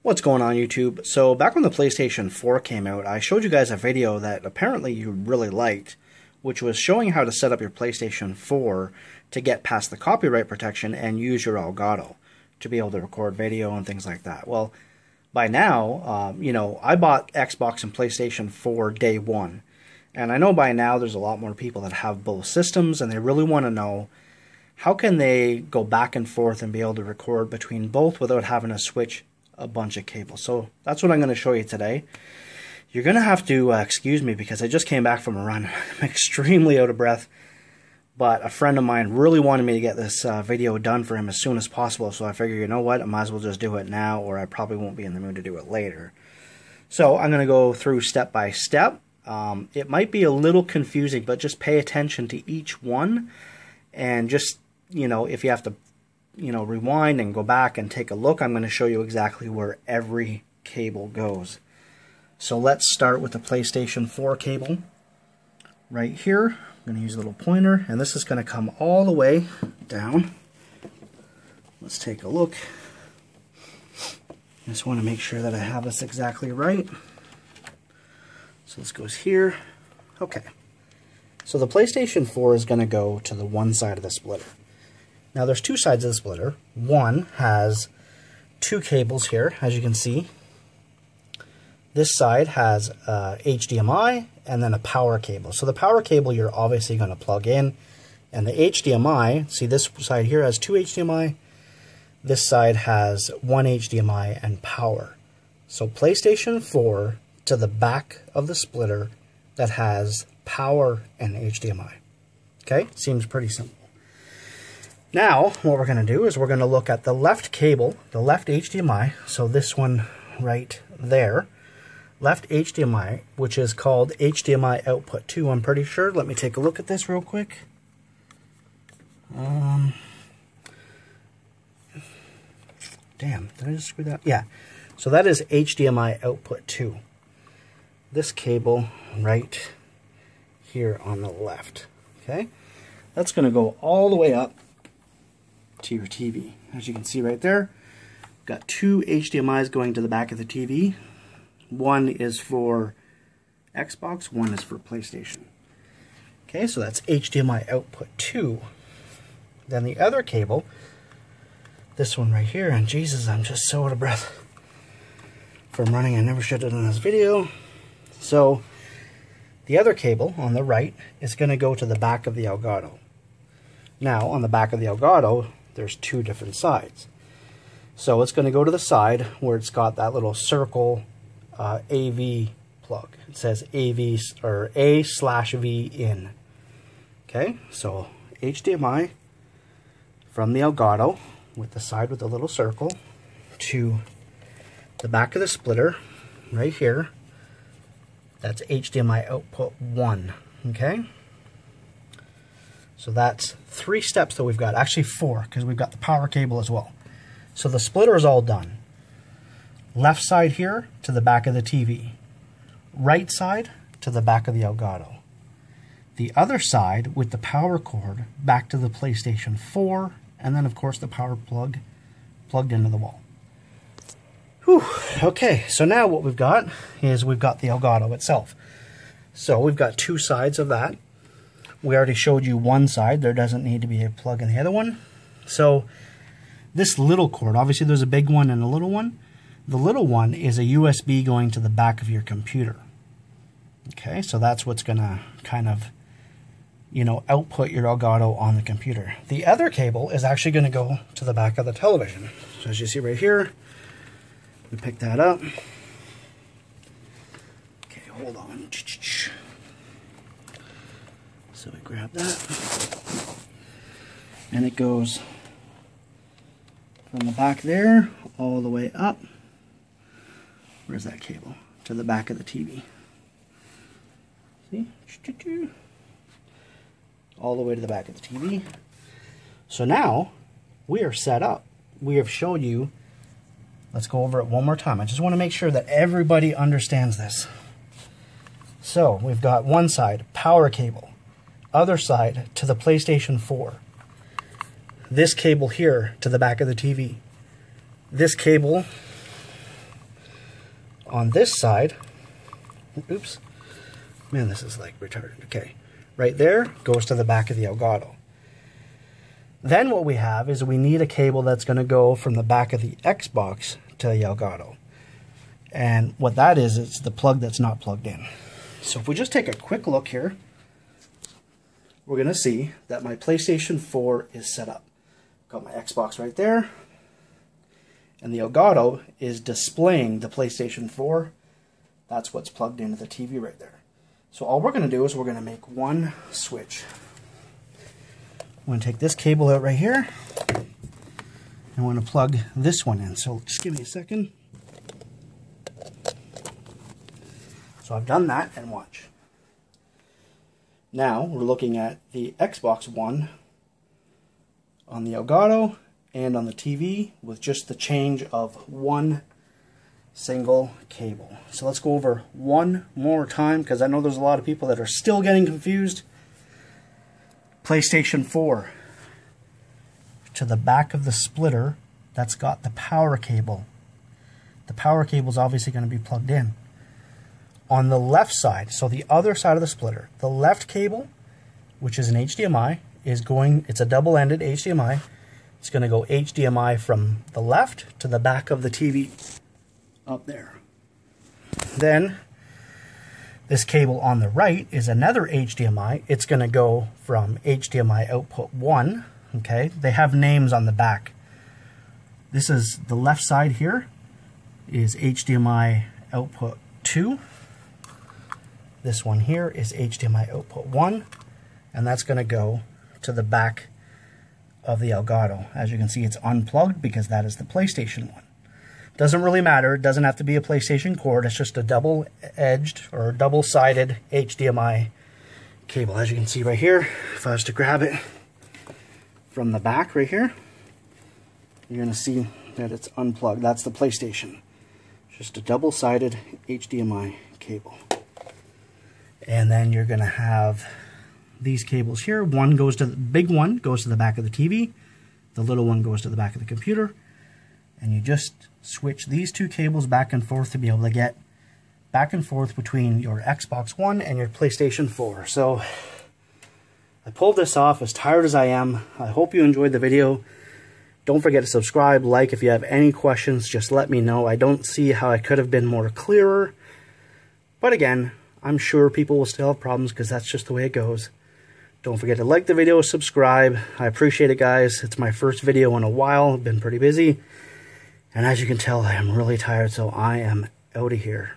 What's going on, YouTube? So back when the PlayStation 4 came out, I showed you guys a video that apparently you really liked, which was showing how to set up your PlayStation 4 to get past the copyright protection and use your Elgato to be able to record video and things like that. Well, by now, I bought Xbox and PlayStation 4 day one, and I know by now there's a lot more people that have both systems, and they really want to know how can they go back and forth and be able to record between both without having to switch a bunch of cables. So that's what I'm going to show you today. You're going to have to excuse me because I just came back from a run. I'm extremely out of breath, but a friend of mine really wanted me to get this video done for him as soon as possible, so I figured, you know what, I might as well just do it now, or I probably won't be in the mood to do it later. So I'm going to go through step by step. It might be a little confusing, but just pay attention to each one, and just, if you have to rewind and go back and take a look, I'm going to show you exactly where every cable goes. So let's start with the PlayStation 4 cable. Right here, I'm going to use a little pointer, and this is going to come all the way down. Let's take a look. Just want to make sure that I have this exactly right. So this goes here. Okay. So the PlayStation 4 is going to go to the one side of the splitter. Now there's two sides of the splitter. One has two cables here, as you can see. This side has HDMI and then a power cable. So the power cable you're obviously going to plug in, and the HDMI, see this side here has two HDMI, this side has one HDMI and power. So PlayStation 4 to the back of the splitter that has power and HDMI. Okay, seems pretty simple. Now, what we're going to do is we're going to look at the left cable, the left HDMI, so this one right there, left HDMI, which is called HDMI output 2, I'm pretty sure. Let me take a look at this real quick. Damn, did I just screw that? Yeah, so that is HDMI output 2. This cable right here on the left, okay? That's going to go all the way up to your TV. As you can see right there, got two HDMIs going to the back of the TV. One is for Xbox, one is for PlayStation. Okay, so that's HDMI output 2. Then the other cable, this one right here, and Jesus, I'm just so out of breath from running. I never should have done this video. So the other cable on the right is going to go to the back of the Elgato. Now, on the back of the Elgato, there's two different sides. So it's going to go to the side where it's got that little circle AV plug. It says AV or A/V in. Okay, so HDMI from the Elgato with the side with the little circle to the back of the splitter right here. That's HDMI output 1. Okay. So that's 3 steps that we've got. Actually 4, because we've got the power cable as well. So the splitter is all done. Left side here to the back of the TV. Right side to the back of the Elgato. The other side with the power cord back to the PlayStation 4, and then of course the power plug plugged into the wall. Whew. Okay, so now what we've got is we've got the Elgato itself. So we've got two sides of that. We already showed you one side. There doesn't need to be a plug in the other one. So this little cord, obviously there's a big one and a little one. The little one is a USB going to the back of your computer. Okay, so that's what's going to kind of, output your Elgato on the computer. The other cable is actually going to go to the back of the television. So as you see right here, we pick that up. Okay, hold on. So we grab that, and it goes from the back there all the way up. Where's that cable? To the back of the TV. See? All the way to the back of the TV. So now we are set up. We have showed you. Let's go over it one more time. I just want to make sure that everybody understands this. So we've got one side, power cable. Other side to the PlayStation 4. This cable here to the back of the TV. This cable on this side, oops, man, this is like retarded. Okay, right there goes to the back of the Elgato. Then what we have is we need a cable that's going to go from the back of the Xbox to the Elgato. And what that is, it's the plug that's not plugged in. So if we just take a quick look here, we're going to see that my PlayStation 4 is set up. Got my Xbox right there. And the Elgato is displaying the PlayStation 4. That's what's plugged into the TV right there. So all we're going to do is we're going to make one switch. I'm going to take this cable out right here. I want to plug this one in. So just give me a second. So I've done that, and watch. Now we're looking at the Xbox One on the Elgato and on the TV with just the change of one single cable. So let's go over one more time because I know there's a lot of people that are still getting confused. PlayStation 4 to the back of the splitter that's got the power cable. The power cable is obviously going to be plugged in. On the left side, so the other side of the splitter, the left cable, which is an HDMI, is going, it's a double-ended HDMI. It's going to go HDMI from the left to the back of the TV up there. Then this cable on the right is another HDMI. It's going to go from HDMI output 1, okay? They have names on the back. This is the left side here is HDMI output 2. This one here is HDMI output 1, and that's going to go to the back of the Elgato. As you can see, it's unplugged because that is the PlayStation one. Doesn't really matter. It doesn't have to be a PlayStation cord. It's just a double-edged or double-sided HDMI cable. As you can see right here, if I was to grab it from the back right here, you're going to see that it's unplugged. That's the PlayStation. Just a double-sided HDMI cable. And then you're going to have these cables here. One goes to the big one goes to the back of the TV. The little one goes to the back of the computer. And you just switch these two cables back and forth to be able to get back and forth between your Xbox One and your PlayStation 4. So I pulled this off as tired as I am. I hope you enjoyed the video. Don't forget to subscribe, like. If you have any questions, just let me know. I don't see how I could have been more clearer. But again, I'm sure people will still have problems because that's just the way it goes. Don't forget to like the video, subscribe. I appreciate it, guys. It's my first video in a while. I've been pretty busy. And as you can tell, I am really tired, so I am out of here.